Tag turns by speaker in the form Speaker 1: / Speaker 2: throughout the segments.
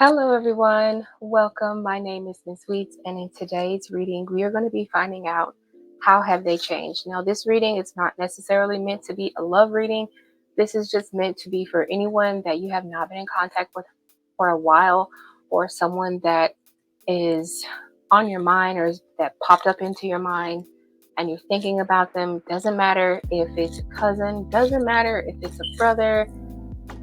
Speaker 1: Hello, everyone. Welcome. My name is Miss Weeds, and in today's reading, we are going to be finding out how have they changed. Now, this reading is not necessarily meant to be a love reading. This is just meant to be for anyone that you have not been in contact with for a while, or someone that is on your mind or that popped up into your mind and you're thinking about them. Doesn't matter if it's a cousin, doesn't matter if it's a brother,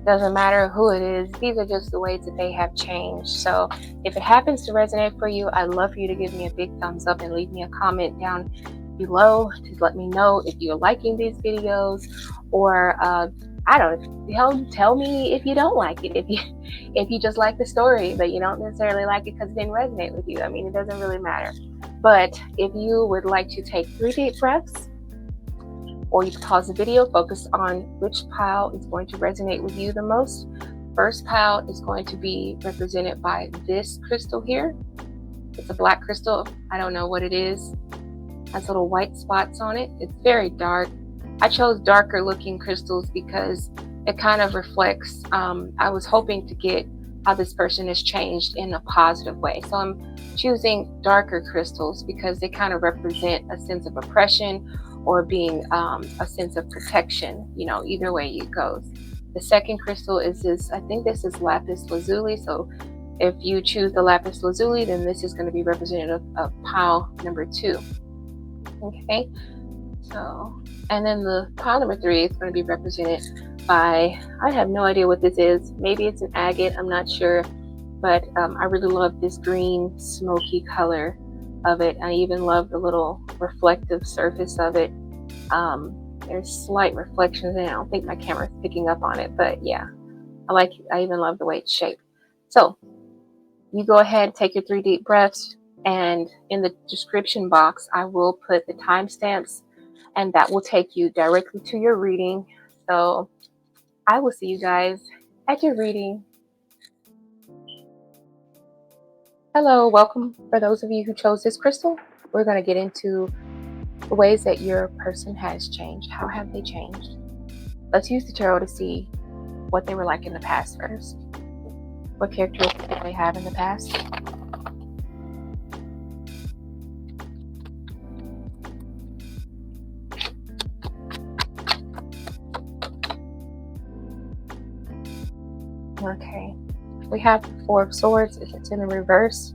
Speaker 1: doesn't matter who it is. These are just the ways that they have changed. So if it happens to resonate for you, I'd love for you to give me a big thumbs up and leave me a comment down below to let me know if you're liking these videos, or I don't know, tell me if you don't like it, if you just like the story but you don't necessarily like it because it didn't resonate with you. I mean, it doesn't really matter. But if you would like to take 3 deep breaths, or you can pause the video, focus on which pile is going to resonate with you the most. First pile is going to be represented by this crystal here. It's a black crystal. I don't know what it is. It has little white spots on it. It's very dark. I chose darker looking crystals because it kind of reflects, I was hoping to get how this person has changed in a positive way. So I'm choosing darker crystals because they kind of represent a sense of oppression or being a sense of protection, either way it goes. The second crystal is this, I think this is lapis lazuli. So if you choose the lapis lazuli, then this is going to be representative of pile number 2. Okay, so, and then the pile number 3 is going to be represented by, I have no idea what this is. Maybe it's an agate, I'm not sure. But I really love this green smoky color of it. I even love the little reflective surface of it. There's slight reflections in it. I don't think my camera's picking up on it, but yeah, I even love the way it's shaped. So you go ahead, take your 3 deep breaths, and in the description box I will put the timestamps, and that will take you directly to your reading. So I will see you guys at your reading. Hello, welcome. For those of you who chose this crystal, we're going to get into the ways that your person has changed. How have they changed? Let's use the tarot to see what they were like in the past first. What characteristics did they have in the past? Okay, we have the 4 of Swords. If it's in the reverse,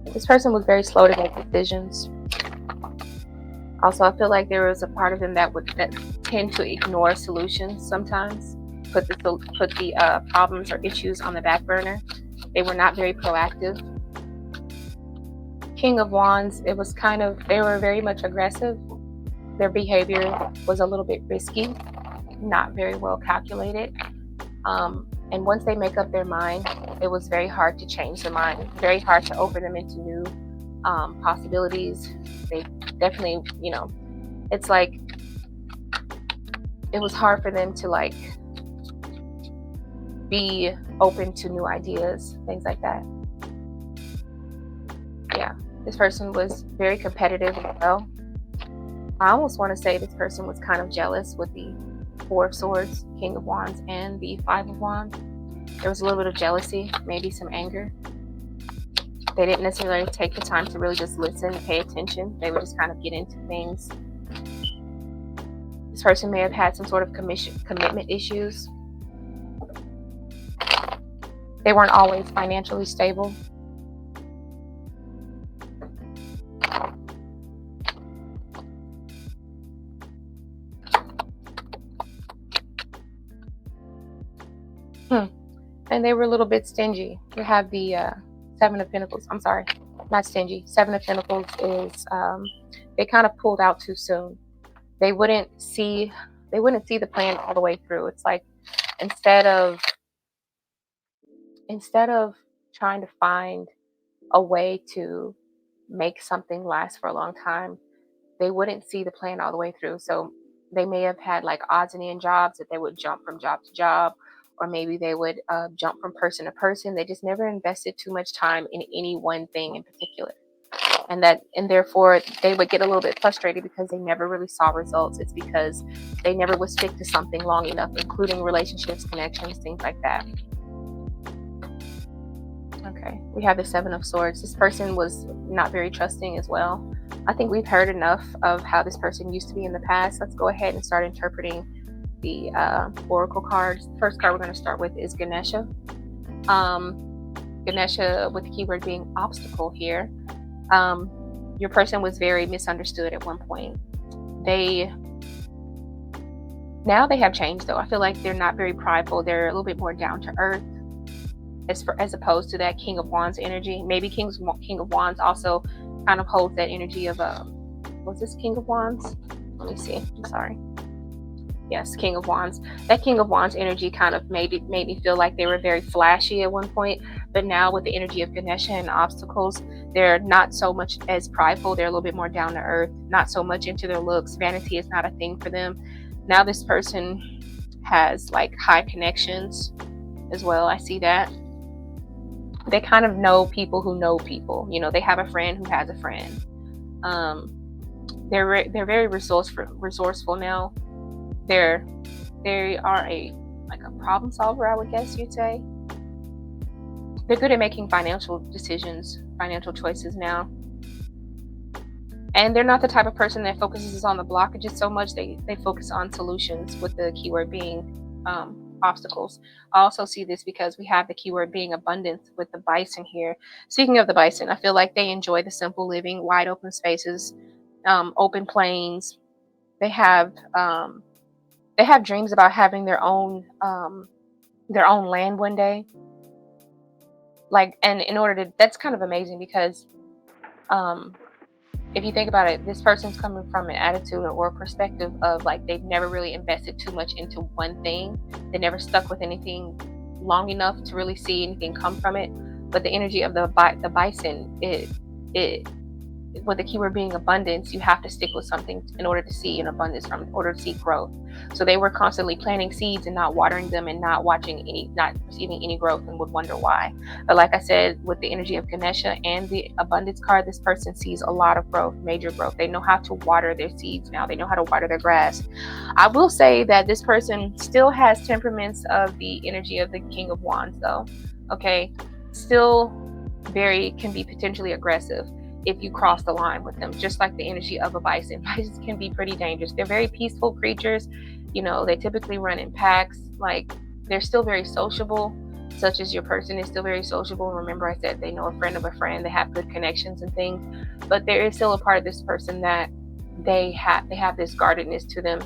Speaker 1: this person was very slow to make decisions. Also, I feel like there was a part of them that tend to ignore solutions sometimes, put the problems or issues on the back burner. They were not very proactive. King of Wands, they were very much aggressive. Their behavior was a little bit risky, not very well calculated. And once they make up their mind, it was very hard to change their mind, very hard to open them into new possibilities. They definitely, it's like it was hard for them to be open to new ideas, things like that. Yeah, this person was very competitive as well. I almost want to say this person was kind of jealous with the 4 of Swords, King of Wands, and the 5 of Wands. There was a little bit of jealousy, maybe some anger. They didn't necessarily take the time to really just listen and pay attention. They would just kind of get into things. This person may have had some sort of commitment issues. They weren't always financially stable. And they were a little bit stingy. We have the 7 of Pentacles. I'm sorry, not stingy. 7 of Pentacles is they kind of pulled out too soon. They wouldn't see the plan all the way through. It's like instead of trying to find a way to make something last for a long time, they wouldn't see the plan all the way through. So they may have had like odds and end jobs that they would jump from job to job, or maybe they would jump from person to person. They just never invested too much time in any one thing in particular. And therefore they would get a little bit frustrated because they never really saw results. It's because they never would stick to something long enough, including relationships, connections, things like that. Okay, we have the Seven of Swords. This person was not very trusting as well. I think we've heard enough of how this person used to be in the past. Let's go ahead and start interpreting the oracle cards. The first card we're going to start with is Ganesha. Ganesha with the keyword being obstacle here. Your person was very misunderstood at one point. Now they have changed though. I feel like they're not very prideful. They're a little bit more down to earth, as opposed to that King of Wands energy. Maybe King of Wands also kind of holds that energy of was this King of Wands? Let me see. I'm sorry. Yes, King of Wands. That King of Wands energy kind of made me feel like they were very flashy at one point, but now with the energy of Ganesha and obstacles, they're not so much as prideful. They're a little bit more down to earth, not so much into their looks. Vanity is not a thing for them. Now this person has like high connections as well. I see that. They kind of know people who know people. You know, they have a friend who has a friend. They're very resourceful now. They are a problem solver, I would guess you'd say. They're good at making financial decisions, financial choices now. And they're not the type of person that focuses on the blockages so much. They focus on solutions, with the keyword being obstacles. I also see this because we have the keyword being abundance with the bison here. Speaking of the bison, I feel like they enjoy the simple living, wide open spaces, open plains. They have dreams about having their own land one day. And in order to, that's kind of amazing because if you think about it, this person's coming from an attitude or a perspective of like they've never really invested too much into one thing. They never stuck with anything long enough to really see anything come from it. But the energy of the bison, with the keyword being abundance, you have to stick with something in order to see an abundance in order to see growth. So they were constantly planting seeds and not watering them and not receiving any growth, and would wonder why. But like I said, with the energy of Ganesha and the abundance card, this person sees a lot of growth, major growth. They know how to water their seeds now. They know how to water their grass. I will say that this person still has temperaments of the energy of the King of Wands though. Okay. Still can be potentially aggressive if you cross the line with them, just like the energy of a bison. Bisons can be pretty dangerous. They're very peaceful creatures. You know, they typically run in packs. Like, they're still very sociable, such as your person is still very sociable. Remember I said they know a friend of a friend. They have good connections and things. But there is still a part of this person that they have this guardedness to them.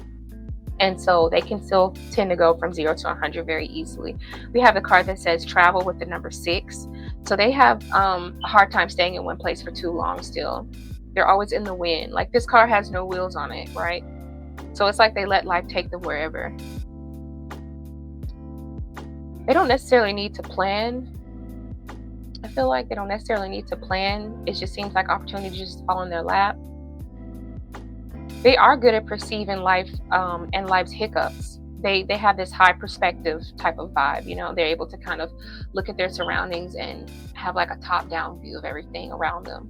Speaker 1: And so they can still tend to go from 0 to 100 very easily. We have the card that says travel with the number 6. So they have a hard time staying in one place for too long still. They're always in the wind. Like, this car has no wheels on it, right? So it's like they let life take them wherever. They don't necessarily need to plan. I feel like they don't necessarily need to plan. It just seems like opportunities just fall in their lap. They are good at perceiving life and life's hiccups. They have this high perspective type of vibe. You know, they're able to kind of look at their surroundings and have like a top-down view of everything around them.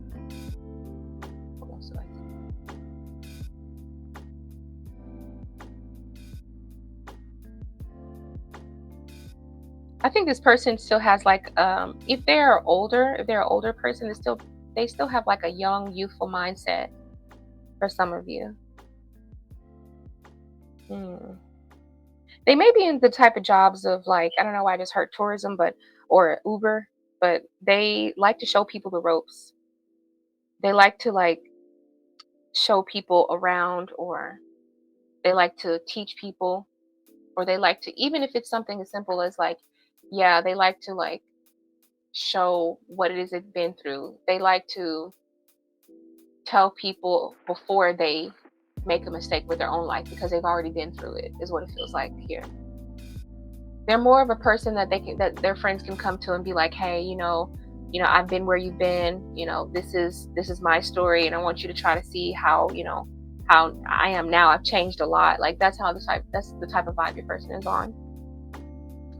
Speaker 1: I think this person still has like, if they're an older person, they still have like a young, youthful mindset for some of you. They may be in the type of jobs of, like, I don't know why I just heard tourism, or Uber, but they like to show people the ropes. They like to like show people around, or they like to teach people, or they like to, even if it's something as simple as like, yeah, they like to like show what it is they've been through. They like to tell people before they make a mistake with their own life, because they've already been through it, is what it feels like here. They're more of a person that their friends can come to and be like, hey, you know, I've been where you've been, you know, this is my story, and I want you to try to see how I am now. I've changed a lot. Like, that's the type of vibe your person is on.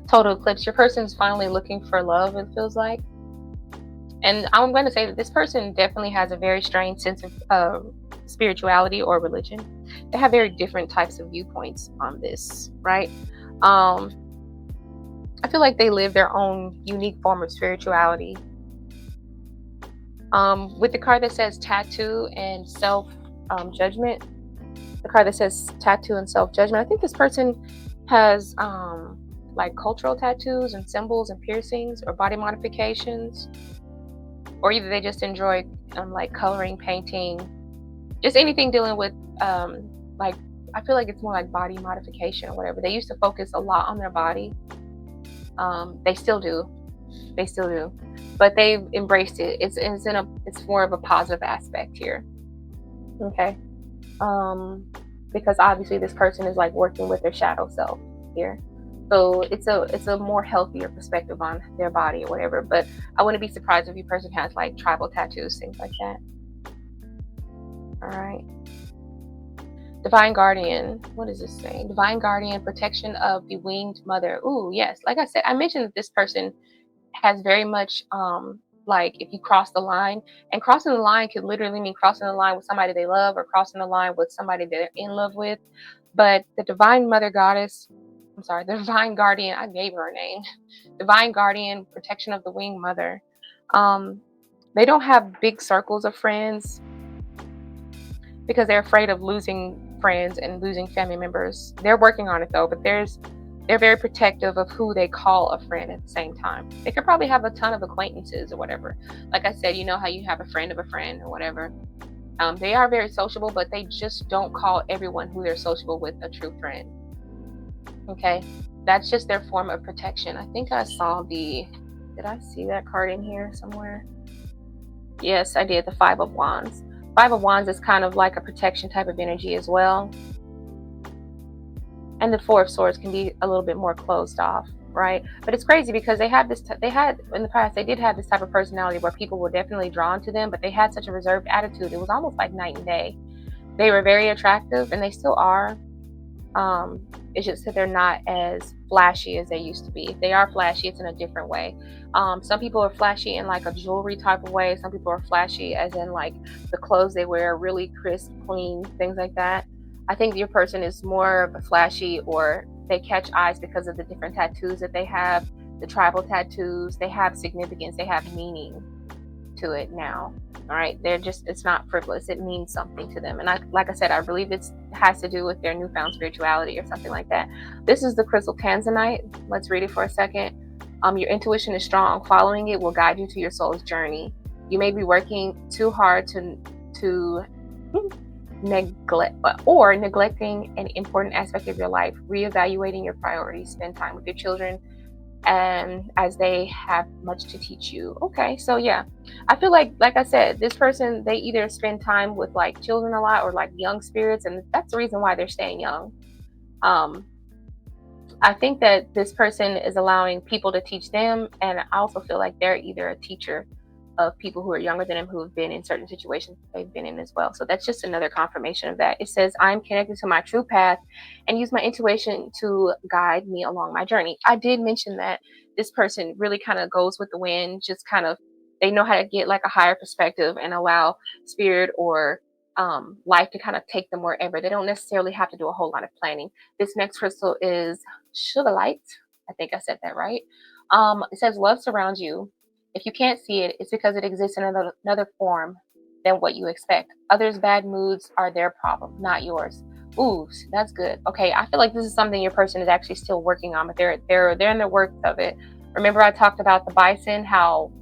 Speaker 1: Total eclipse. Your person's finally looking for love, it feels like. And I'm going to say that this person definitely has a very strange sense of spirituality or religion. They have very different types of viewpoints on this, right? I feel like they live their own unique form of spirituality. With the card that says tattoo and self judgment, the card that says tattoo and self judgment, I think this person has like cultural tattoos and symbols and piercings or body modifications, or either they just enjoy like coloring, painting, just anything dealing with like, I feel like it's more like body modification or whatever. They used to focus a lot on their body. They still do. They still do. But they've embraced it. It's more of a positive aspect here. Okay. Because obviously this person is like working with their shadow self here. So it's a more healthier perspective on their body or whatever. But I wouldn't be surprised if your person has like tribal tattoos, things like that. All right. Divine Guardian. What is this saying? Divine Guardian, protection of the winged mother. Ooh, yes. Like I said, I mentioned that this person has very much like if you cross the line, and crossing the line could literally mean crossing the line with somebody they love or crossing the line with somebody they're in love with. But the Divine Mother Goddess, I'm sorry, the Divine Guardian, I gave her a name. Divine Guardian, protection of the winged mother. They don't have big circles of friends because they're afraid of losing friends and losing family members. They're working on it though, but they're very protective of who they call a friend at the same time. They could probably have a ton of acquaintances or whatever. Like I said, you know how you have a friend of a friend or whatever. They are very sociable, but they just don't call everyone who they're sociable with a true friend. Okay, that's just their form of protection. I think I saw did I see that card in here somewhere? Yes, I did. The Five of Wands. Five of Wands is kind of like a protection type of energy as well. And the Four of Swords can be a little bit more closed off, right? But it's crazy because they had in the past, they did have this type of personality where people were definitely drawn to them, but they had such a reserved attitude. It was almost like night and day. They were very attractive, and they still are. It's just that they're not as flashy as they used to be. If they are flashy, it's in a different way. Some people are flashy in like a jewelry type of way. Some people are flashy as in like the clothes they wear, really crisp, clean, things like that. I think your person is more of a flashy, or they catch eyes because of the different tattoos that they have, the tribal tattoos. They have significance, they have meaning to it now. All right, it's not frivolous. It means something to them. And like I said, I believe it has to do with their newfound spirituality or something like that. This is the crystal tanzanite. Let's read it for a second. Your intuition is strong. Following it will guide you to your soul's journey. You may be working too hard to neglecting an important aspect of your life. Reevaluating your priorities. Spend time with your children, and as they have much to teach you. Okay, so yeah, I feel like I said, this person, they either spend time with like children a lot or like young spirits, and that's the reason why they're staying young. I think that this person is allowing people to teach them, and I also feel like they're either a teacher of people who are younger than them, who have been in certain situations they've been in as well. So that's just another confirmation of that. It says, I'm connected to my true path and use my intuition to guide me along my journey. I did mention that this person really kind of goes with the wind, just kind of, they know how to get like a higher perspective and allow spirit or life to kind of take them wherever. They don't necessarily have to do a whole lot of planning. This next crystal is sugilite. I think I said that right. It says, love surrounds you. If you can't see it, it's because it exists in another form than what you expect. Others' bad moods are their problem, not yours. Ooh, that's good. Okay, I feel like this is something your person is actually still working on, but they're in the work of it. Remember, I talked about the bison, how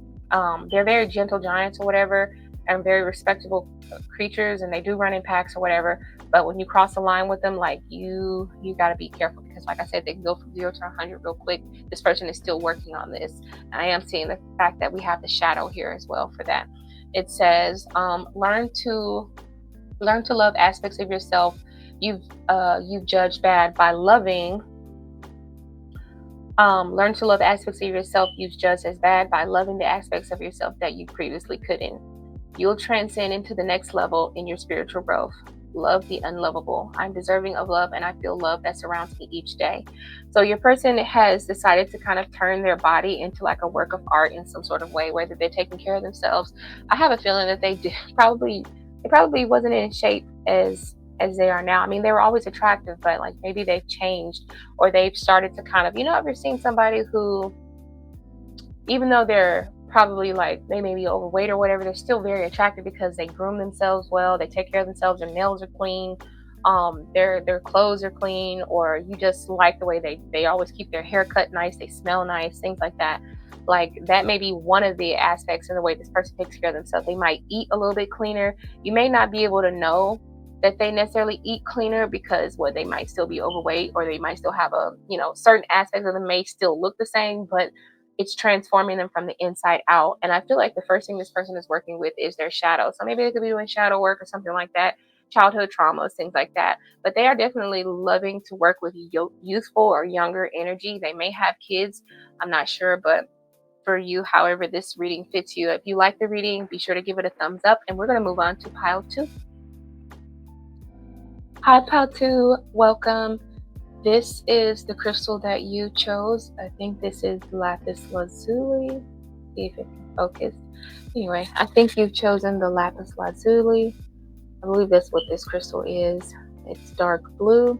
Speaker 1: they're very gentle giants or whatever, and very respectable creatures, and they do run in packs or whatever. But when you cross the line with them, like you got to be careful, because like I said, they can go from 0 to 100 real quick. This person is still working on this. And I am seeing the fact that we have the shadow here as well for that. It says, learn to love aspects of yourself you've judged bad by loving. Learn to love aspects of yourself you've judged as bad by loving the aspects of yourself that you previously couldn't. You'll transcend into the next level in your spiritual growth. Love the unlovable. I'm deserving of love, and I feel love that surrounds me each day. So your person has decided to kind of turn their body into like a work of art in some sort of way, whether they're taking care of themselves. I have a feeling that they probably wasn't in shape as as they are now. I mean, they were always attractive, but like maybe they've changed, or they've started to kind of, if you're seeing somebody who, even though they're probably like they may be overweight or whatever, they're still very attractive because they groom themselves well, they take care of themselves, their nails are clean, their clothes are clean, or you just like the way they always keep their hair cut nice, they smell nice, things like that. Like that may be one of the aspects in the way this person takes care of themselves. They might eat a little bit cleaner. You may not be able to know that they necessarily eat cleaner because they might still be overweight, or they might still have certain aspects of them may still look the same, but it's transforming them from the inside out. And I feel like the first thing this person is working with is their shadow. So maybe they could be doing shadow work or something like that, childhood traumas, things like that. But they are definitely loving to work with youthful or younger energy. They may have kids, I'm not sure, but for you, however this reading fits you. If you like the reading, be sure to give it a thumbs up, and we're going to move on to pile 2. Hi, pile 2. Welcome. This is the crystal that you chose. I think this is lapis lazuli. See if it can focus. Anyway, I think you've chosen the lapis lazuli. I believe that's what this crystal is. It's dark blue,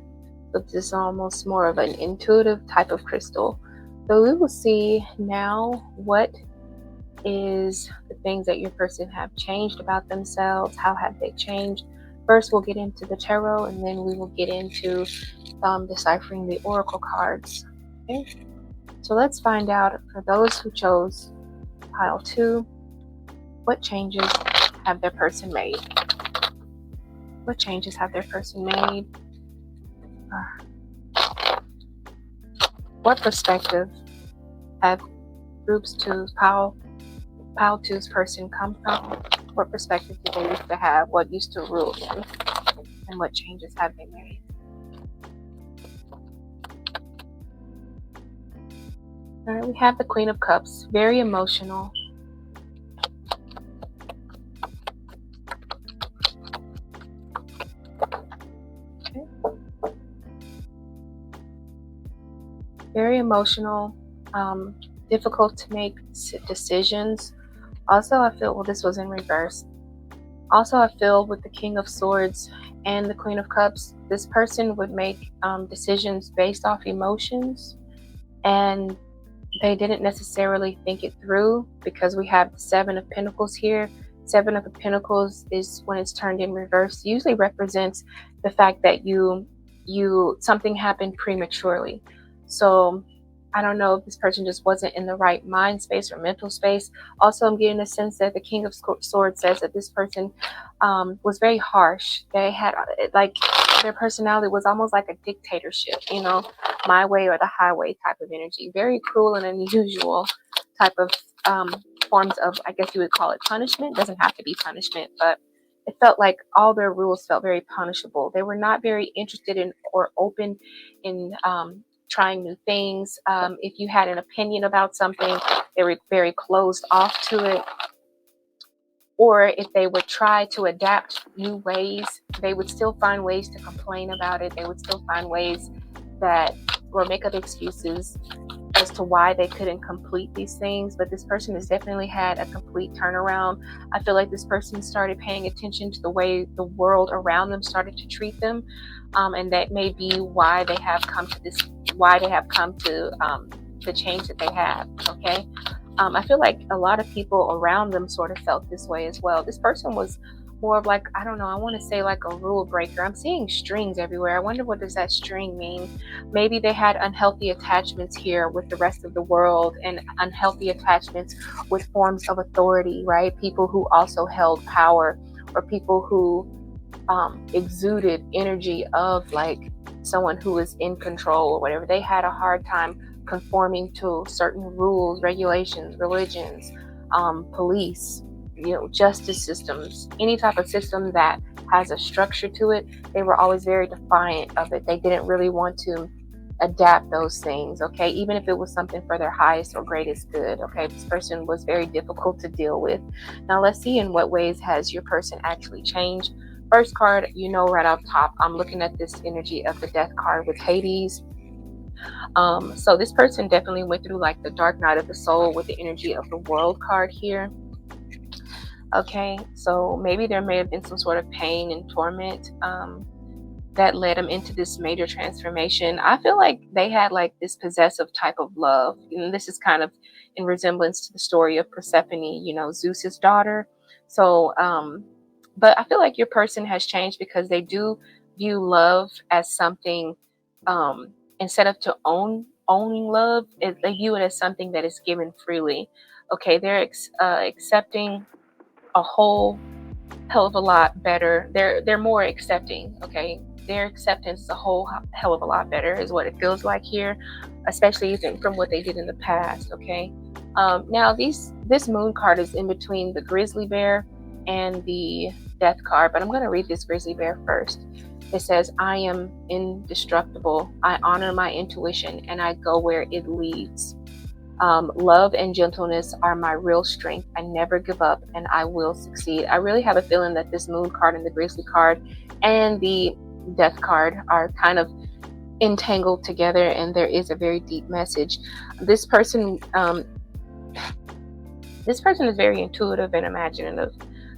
Speaker 1: but this is almost more of an intuitive type of crystal. So we will see now what is the things that your person have changed about themselves. How have they changed? First, we'll get into the tarot, and then we will get into deciphering the oracle cards. Okay? So let's find out, for those who chose pile 2, what changes have their person made? What changes have their person made? What perspective have groups 2's pile 2's person come from? What perspective did they used to have? What used to rule them? And what changes have they made? All right, we have the Queen of Cups, very emotional. Okay. Very emotional, difficult to make decisions. Also, I feel, this was in reverse. Also, I feel with the King of Swords and the Queen of Cups, this person would make decisions based off emotions, and they didn't necessarily think it through, because we have the 7 of Pentacles here. 7 of the Pentacles is, when it's turned in reverse, usually represents the fact that something happened prematurely. So I don't know if this person just wasn't in the right mind space or mental space. Also, I'm getting a sense that the King of Swords says that this person was very harsh. They had, like, their personality was almost like a dictatorship, my way or the highway type of energy. Very cruel and unusual type of forms of, I guess you would call it, punishment. Doesn't have to be punishment, but it felt like all their rules felt very punishable. They were not very interested in or open in trying new things. If you had an opinion about something, they were very closed off to it. Or if they would try to adapt new ways, they would still find ways to complain about it. They would still find ways that, or make up excuses as to why they couldn't complete these things. But this person has definitely had a complete turnaround. I feel like this person started paying attention to the way the world around them started to treat them. And that may be why they have come to the change that they have. Okay. I feel like a lot of people around them sort of felt this way as well. This person was more of like, I don't know, I want to say like a rule breaker. I'm seeing strings everywhere. I wonder, what does that string mean? Maybe they had unhealthy attachments here with the rest of the world, and unhealthy attachments with forms of authority, right? People who also held power, or people who exuded energy of like someone who was in control or whatever. They had a hard time conforming to certain rules, regulations, religions, police, justice systems, any type of system that has a structure to it. They were always very defiant of it. They didn't really want to adapt those things, okay, even if it was something for their highest or greatest good. Okay, this person was very difficult to deal with. Now let's see in what ways has your person actually changed. First card, right off top, I'm looking at this energy of the Death card with Hades. So this person definitely went through like the dark night of the soul with the energy of the World card here. Okay, so maybe there may have been some sort of pain and torment that led them into this major transformation. I feel like they had like this possessive type of love. And this is kind of in resemblance to the story of Persephone, Zeus's daughter. So, but I feel like your person has changed because they do view love as something, instead of to owning love, they view it as something that is given freely. Okay, they're accepting a whole hell of a lot better. They're more accepting. Okay, their acceptance is a whole hell of a lot better, is what it feels like here, especially even from what they did in the past. Okay, now this moon card is in between the grizzly bear and the death card, but I'm going to read this grizzly bear first. It says, I am indestructible. I honor my intuition and I go where it leads. Love and gentleness are my real strength. I never give up and I will succeed. I really have a feeling that this moon card and the grizzly card and the death card are kind of entangled together, and there is a very deep message. This person is very intuitive and imaginative.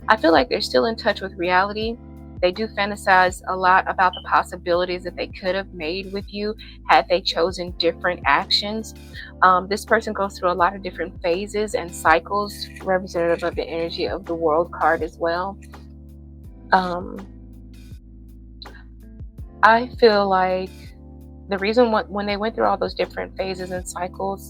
Speaker 1: I feel like they're still in touch with reality. They do fantasize a lot about the possibilities that they could have made with you had they chosen different actions. This person goes through a lot of different phases and cycles, representative of the energy of the world card as well. I feel like the reason when they went through all those different phases and cycles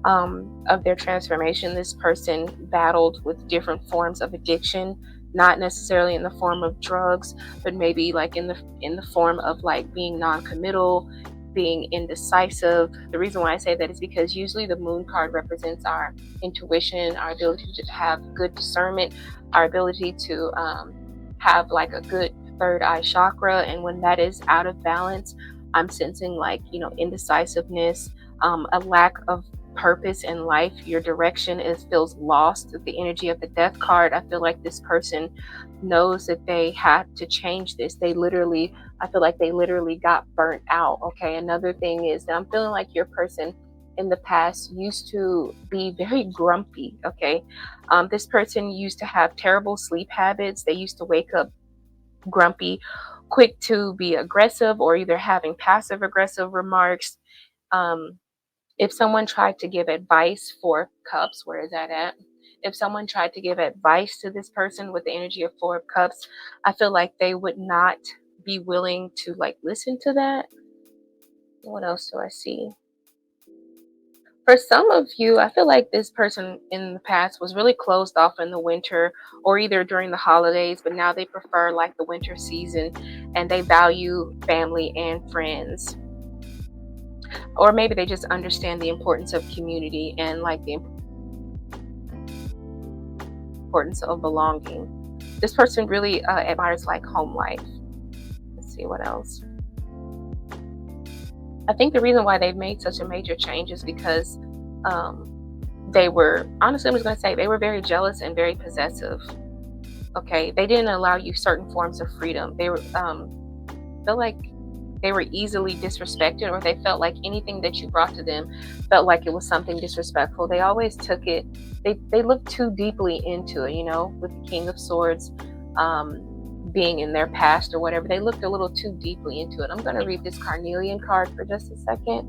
Speaker 1: of their transformation, this person battled with different forms of addiction, not necessarily in the form of drugs, but maybe like in the form of like being non-committal, being indecisive. The reason why I say that is because usually the moon card represents our intuition, our ability to have good discernment, our ability to have like a good third eye chakra. And when that is out of balance, I'm sensing like, indecisiveness, a lack of purpose in life. Your direction feels lost. With the energy of the death card, I feel like this person knows that they have to change this. I feel like they literally got burnt out. Okay, another thing is that I'm feeling like your person in the past used to be very grumpy. Okay, this person used to have terrible sleep habits. They used to wake up grumpy, quick to be aggressive, or either having passive aggressive remarks. If someone tried to give advice, 4 of Cups, where is that at? If someone tried to give advice to this person with the energy of 4 of Cups, I feel like they would not be willing to like listen to that. What else do I see? For some of you, I feel like this person in the past was really closed off in the winter or either during the holidays, but now they prefer like the winter season and they value family and friends. Or maybe they just understand the importance of community and like the importance of belonging. This person really admires like home life. Let's see what else. I think the reason why they've made such a major change is because they were, honestly, I'm just going to say they were very jealous and very possessive. Okay, they didn't allow you certain forms of freedom. They were feel like they were easily disrespected, or they felt like anything that you brought to them felt like it was something disrespectful. They always took it, they looked too deeply into it, with the King of Swords being in their past or whatever. They looked a little too deeply into it. I'm going to read this Carnelian card for just a second.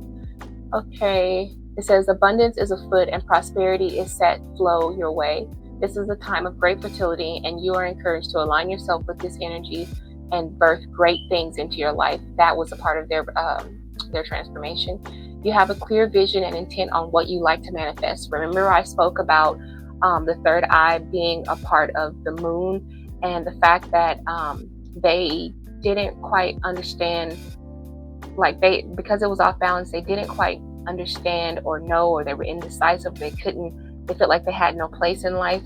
Speaker 1: Okay, it says abundance is afoot and prosperity is set flow your way. This is a time of great fertility, and you are encouraged to align yourself with this energy and birth great things into your life. That was a part of their transformation. You have a clear vision and intent on what you like to manifest. Remember, I spoke about the third eye being a part of the moon, and the fact that they didn't quite understand, because it was off balance, they didn't quite understand or know, or they were indecisive. They felt like they had no place in life.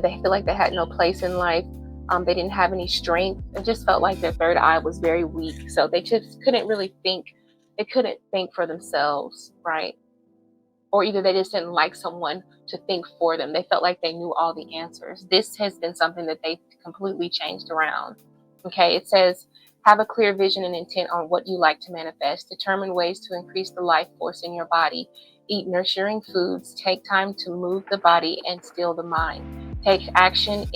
Speaker 1: They feel like they had no place in life. They didn't have any strength. It just felt like their third eye was very weak. So they just couldn't really think. They couldn't think for themselves, right? Or either they just didn't like someone to think for them. They felt like they knew all the answers. This has been something that they completely changed around. Okay, it says, have a clear vision and intent on what you like to manifest. Determine ways to increase the life force in your body. Eat nourishing foods. Take time to move the body and still the mind. Take action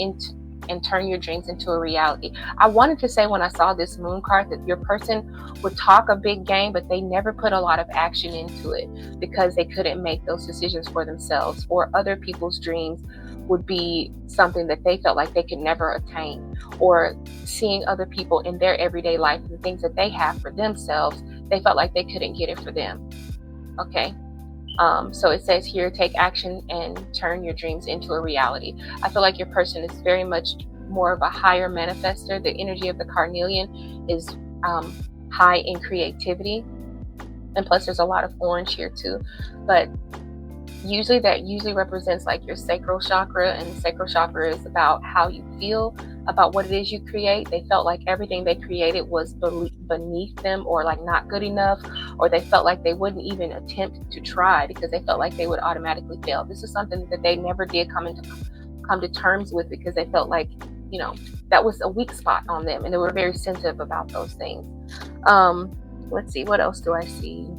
Speaker 1: and turn your dreams into a reality. I wanted to say when I saw this moon card that your person would talk a big game, but they never put a lot of action into it because they couldn't make those decisions for themselves, or other people's dreams would be something that they felt like they could never attain, or seeing other people in their everyday life, the things that they have for themselves, they felt like they couldn't get it for them. Okay. So it says here, take action and turn your dreams into a reality. I feel like your person is very much more of a higher manifester. The energy of the carnelian is high in creativity. And plus there's a lot of orange here too. But usually that represents like your sacral chakra, and the sacral chakra is about how you feel about what it is you create. They felt like everything they created was beneath them, or like not good enough, or they felt like they wouldn't even attempt to try because they felt like they would automatically fail. This is something that they never did come to terms with, because they felt like, you know, that was a weak spot on them, and they were very sensitive about those things. Let's see, what else do I see?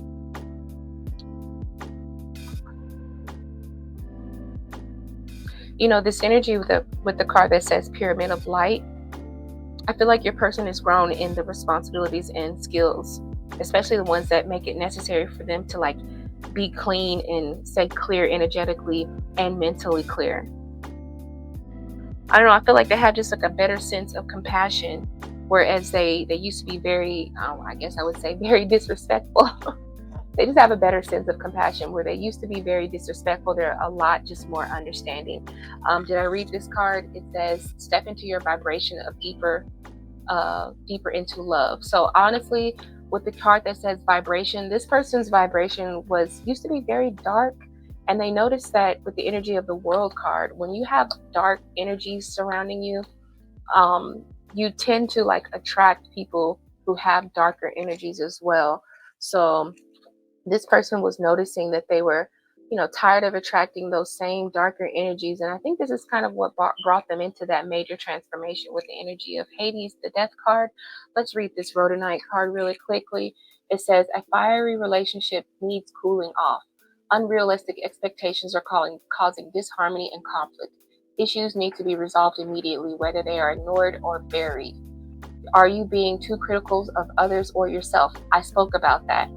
Speaker 1: You know, this energy with the card that says Pyramid of Light, I feel like your person is grown in the responsibilities and skills, especially the ones that make it necessary for them to like be clean and stay clear energetically and mentally clear. I don't know, I feel like they have just like a better sense of compassion, whereas they used to be very, I guess I would say very disrespectful. They just have a better sense of compassion. Where they used to be very disrespectful, they're a lot just more understanding. Did I read this card? It says, step into your vibration of deeper into love. So honestly, with the card that says vibration, this person's vibration used to be very dark. And they noticed that with the energy of the World card, when you have dark energies surrounding you, you tend to like attract people who have darker energies as well. So this person was noticing that they were, you know, tired of attracting those same darker energies. And I think this is kind of what brought them into that major transformation with the energy of Hades, the Death card. Let's read this Rhodonite card really quickly. It says, a fiery relationship needs cooling off. Unrealistic expectations are causing disharmony and conflict. Issues need to be resolved immediately, whether they are ignored or buried. Are you being too critical of others or yourself? I spoke about that.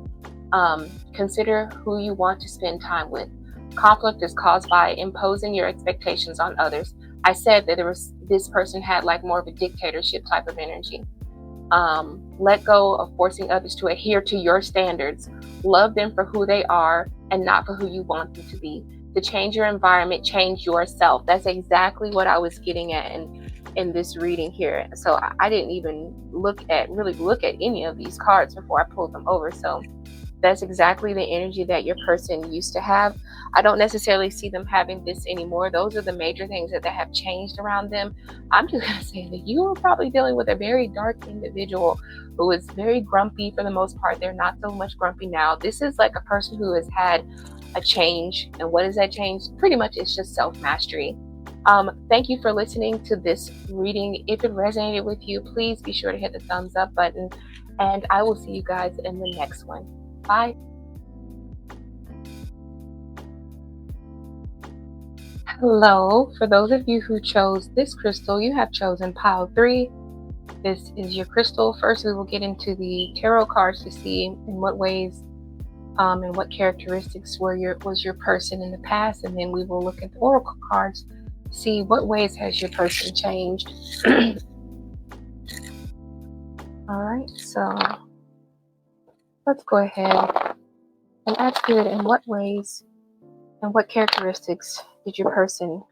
Speaker 1: Consider who you want to spend time with. Conflict is caused by imposing your expectations on others. I said that this person had like more of a dictatorship type of energy. Let go of forcing others to adhere to your standards. Love them for who they are and not for who you want them to be. To change your environment, change yourself. That's exactly what I was getting at in this reading here. So I didn't even really look at any of these cards before I pulled them over. So that's exactly the energy that your person used to have. I don't necessarily see them having this anymore. Those are the major things that have changed around them. I'm just going to say that you are probably dealing with a very dark individual who is very grumpy for the most part. They're not so much grumpy now. This is like a person who has had a change. And what is that change? Pretty much it's just self-mastery. Thank you for listening to this reading. If it resonated with you, please be sure to hit the thumbs up button. And I will see you guys in the next one. Bye. Hello. For those of you who chose this crystal, you have chosen pile 3. This is your crystal. First, we will get into the tarot cards to see in what ways and what characteristics was your person in the past, and then we will look at the oracle cards to see what ways has your person changed. All right, so let's go ahead and ask you, in what ways and what characteristics did your person,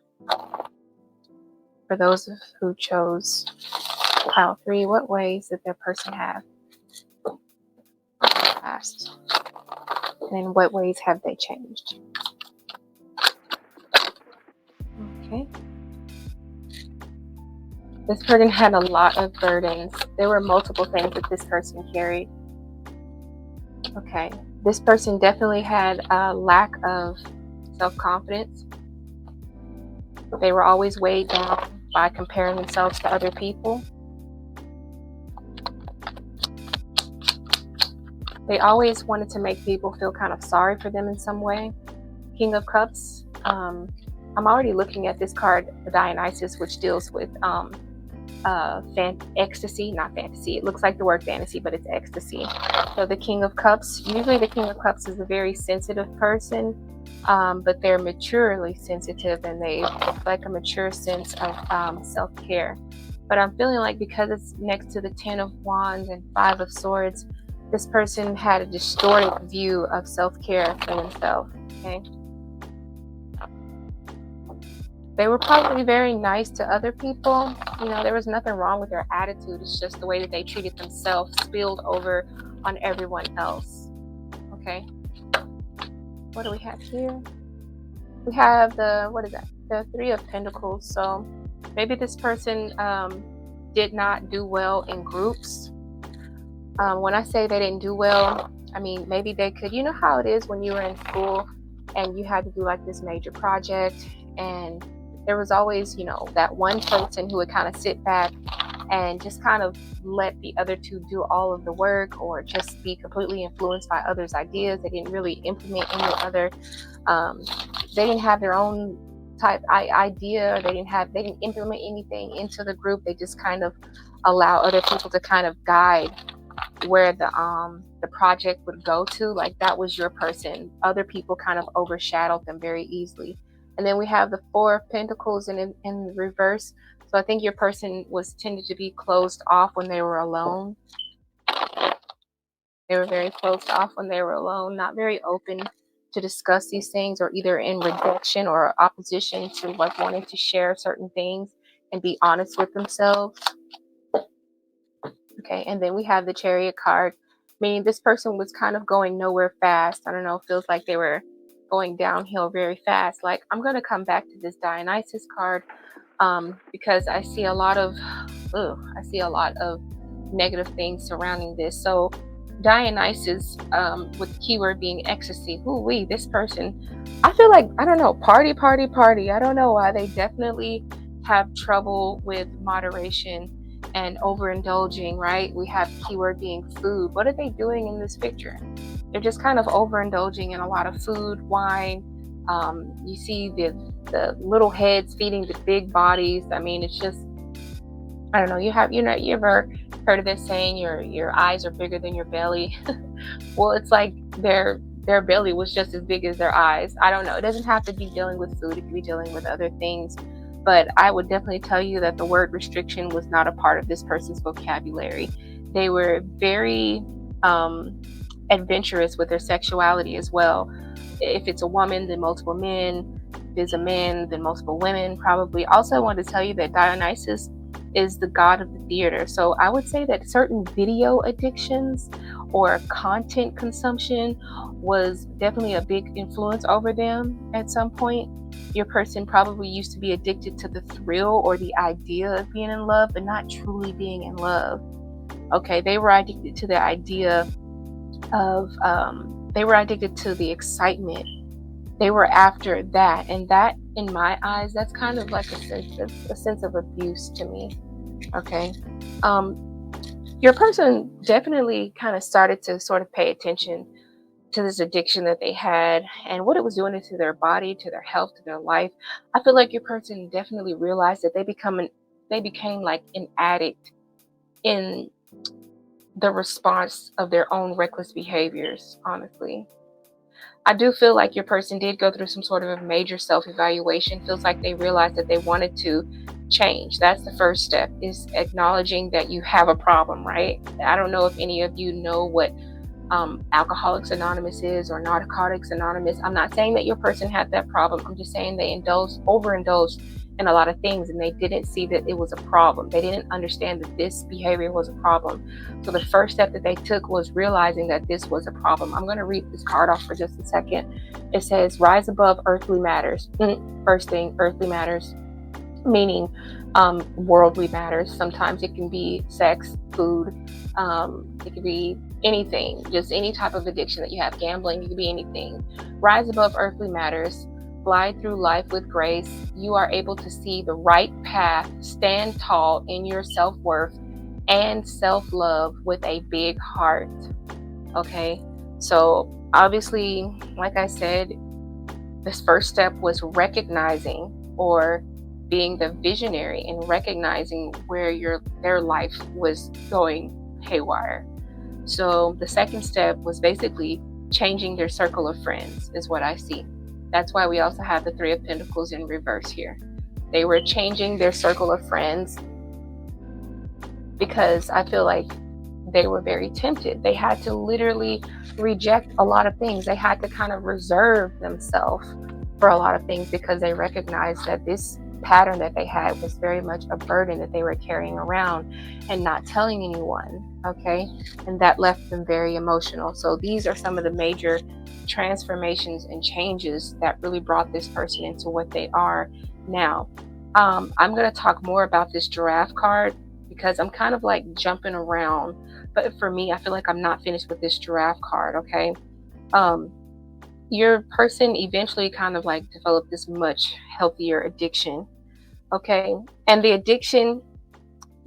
Speaker 1: for those who chose pile 3, what ways did their person have in the past? And in what ways have they changed? Okay. This person had a lot of burdens. There were multiple things that this person carried. Okay. This person definitely had a lack of self-confidence. They were always weighed down by comparing themselves to other people. They always wanted to make people feel kind of sorry for them in some way. King of Cups. I'm already looking at this card, the Dionysus, which deals with ecstasy, not fantasy. It looks like the word fantasy, but it's ecstasy. So the King of Cups, usually the King of Cups is a very sensitive person, but they're maturely sensitive, and they like a mature sense of self-care. But I'm feeling like because it's next to the 10 of Wands and 5 of Swords, this person had a distorted view of self-care for themselves. Okay. They were probably very nice to other people. There was nothing wrong with their attitude. It's just the way that they treated themselves spilled over on everyone else. Okay. What do we have here? We have the 3 of Pentacles. So maybe this person did not do well in groups. When I say they didn't do well, I mean, maybe they could, you know how it is when you were in school and you had to do like this major project, and there was always, that one person who would kind of sit back and just kind of let the other two do all of the work, or just be completely influenced by others' ideas. They didn't really implement any other, they didn't have their own type idea. They didn't implement anything into the group. They just kind of allow other people to kind of guide where the project would go to. Like that was your person. Other people kind of overshadowed them very easily. And then we have the 4 of Pentacles in reverse. So I think your person tended to be closed off when they were alone. They were very closed off when they were alone, not very open to discuss these things, or either in rejection or opposition to like wanting to share certain things and be honest with themselves. Okay, and then we have the Chariot card, meaning this person was kind of going nowhere fast. I don't know, it feels like they were going downhill very fast. Like, I'm going to come back to this Dionysus card because I see a lot of negative things surrounding this. So Dionysus, with the keyword being ecstasy, this person, I feel like, I don't know, party. I don't know why. They definitely have trouble with moderation and overindulging, right? We have keyword being food. What are they doing in this picture? They're just kind of overindulging in a lot of food, wine. You see the little heads feeding the big bodies. I mean, it's just, I don't know. You ever heard of this saying, your eyes are bigger than your belly? Well, it's like their belly was just as big as their eyes. I don't know. It doesn't have to be dealing with food. It can be dealing with other things. But I would definitely tell you that the word restriction was not a part of this person's vocabulary. They were very adventurous with their sexuality as well. If it's a woman, then multiple men. If it's a man, then multiple women, probably. Also, I wanted to tell you that Dionysus is the god of the theater. So I would say that certain video addictions or content consumption was definitely a big influence over them at some point. Your person probably used to be addicted to the thrill or the idea of being in love, but not truly being in love. Okay, they were addicted to the idea of, they were addicted to the excitement. They were after that. And that, in my eyes, that's kind of like a sense of abuse to me. Okay. Your person definitely kind of started to sort of pay attention to this addiction that they had and what it was doing to their body, to their health, to their life. I feel like your person definitely realized that they became like an addict in the response of their own reckless behaviors, honestly. I do feel like your person did go through some sort of a major self-evaluation. Feels like they realized that they wanted to change. That's the first step, is acknowledging that you have a problem, right? I don't know if any of you know what Alcoholics Anonymous is, or Narcotics Anonymous. I'm not saying that your person had that problem. I'm just saying they overindulged in a lot of things, and they didn't see that it was a problem. They didn't understand that this behavior was a problem. So the first step that they took was realizing that this was a problem. I'm going to read this card off for just a second. It says, rise above earthly matters. First thing, earthly matters, meaning worldly matters. Sometimes it can be sex, food, it could be anything, just any type of addiction that you have. Gambling, it could be anything. Rise above earthly matters. Glide through life with grace. You are able to see the right path. Stand tall in your self-worth and self-love with a big heart. Okay, so obviously, like I said, this first step was recognizing, or being the visionary and recognizing where their life was going haywire. So the second step was basically changing their circle of friends, is what I see. That's why we also have the Three of Pentacles in reverse here. They were changing their circle of friends because I feel like they were very tempted. They had to literally reject a lot of things. They had to kind of reserve themselves for a lot of things because they recognized that this pattern that they had was very much a burden that they were carrying around and not telling anyone, okay? And that left them very emotional. So these are some of the major transformations and changes that really brought this person into what they are now. I'm going to talk more about this giraffe card because I'm kind of like jumping around. But for me, I feel like I'm not finished with this giraffe card, okay? Your person eventually kind of like developed this much healthier addiction, okay? And the addiction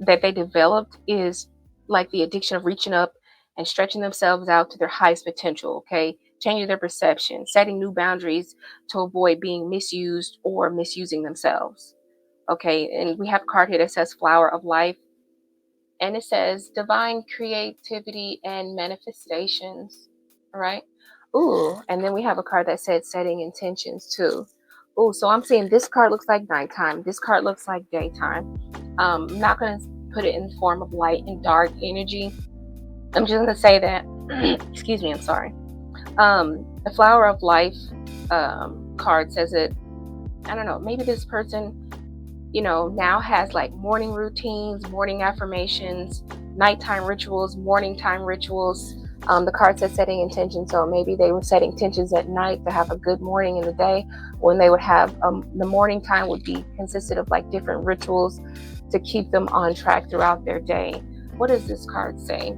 Speaker 1: that they developed is like the addiction of reaching up and stretching themselves out to their highest potential, okay? Changing their perception, setting new boundaries to avoid being misused or misusing themselves, okay? And we have a card here that says Flower of Life, and it says divine creativity and manifestations, all right? Ooh, and then we have a card that said setting intentions too. Ooh, so I'm seeing this card looks like nighttime. This card looks like daytime. I'm not going to put it in the form of light and dark energy. I'm just going to say that, excuse me, I'm sorry. The Flower of Life card says that, I don't know, maybe this person, now has like morning routines, morning affirmations, nighttime rituals, morning time rituals. The card says setting intentions, so maybe they were setting intentions at night to have a good morning in the day, when they would have the morning time would be consisted of like different rituals to keep them on track throughout their day. What does this card say?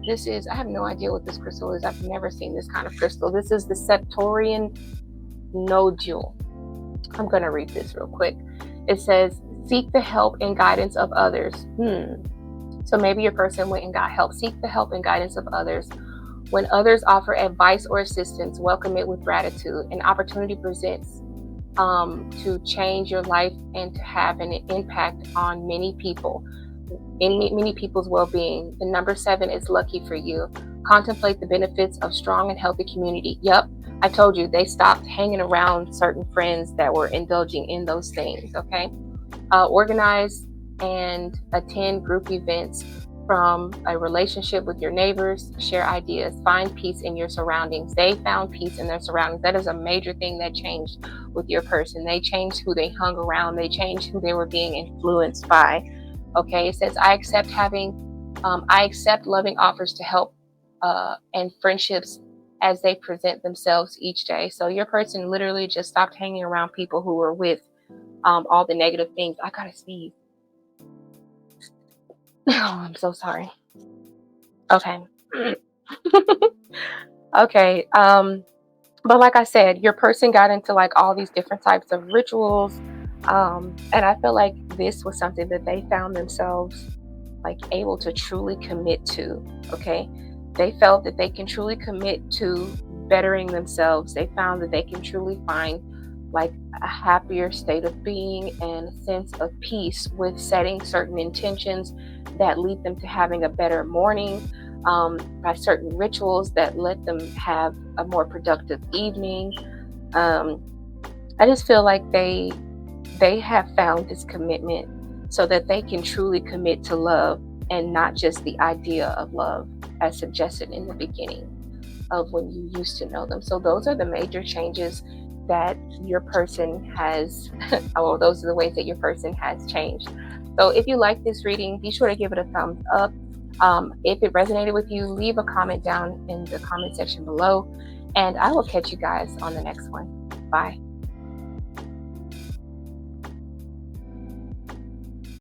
Speaker 1: I have no idea what this crystal is. I've never seen this kind of crystal. This is the Septorian nodule. I'm going to read this real quick. It says, seek the help and guidance of others. So maybe your person went and got help. Seek the help and guidance of others. When others offer advice or assistance, welcome it with gratitude. An opportunity presents to change your life and to have an impact on many people, in many people's well-being. The number 7 is lucky for you. Contemplate the benefits of strong and healthy community. Yep, I told you, they stopped hanging around certain friends that were indulging in those things, okay? Organize and attend group events from a relationship with your neighbors. Share ideas. Find peace in your surroundings. They found peace in their surroundings. That is a major thing that changed with your person. They changed who they hung around. They changed who they were being influenced by. Okay, it says, I accept loving offers to help and friendships as they present themselves each day. So your person literally just stopped hanging around people who were with all the negative things. I gotta sneeze. Oh, I'm so sorry. Okay. Okay. But like I said, your person got into like all these different types of rituals. And I feel like this was something that they found themselves like able to truly commit to. Okay. They felt that they can truly commit to bettering themselves. They found that they can truly find like a happier state of being and a sense of peace with setting certain intentions that lead them to having a better morning, by certain rituals that let them have a more productive evening. I just feel like they have found this commitment so that they can truly commit to love and not just the idea of love as suggested in the beginning of when you used to know them. So those are the major changes that your person has, well, those are the ways that your person has changed. So if you like this reading, be sure to give it a thumbs up. If it resonated with you, leave a comment down in the comment section below, and I will catch you guys on the next one. Bye.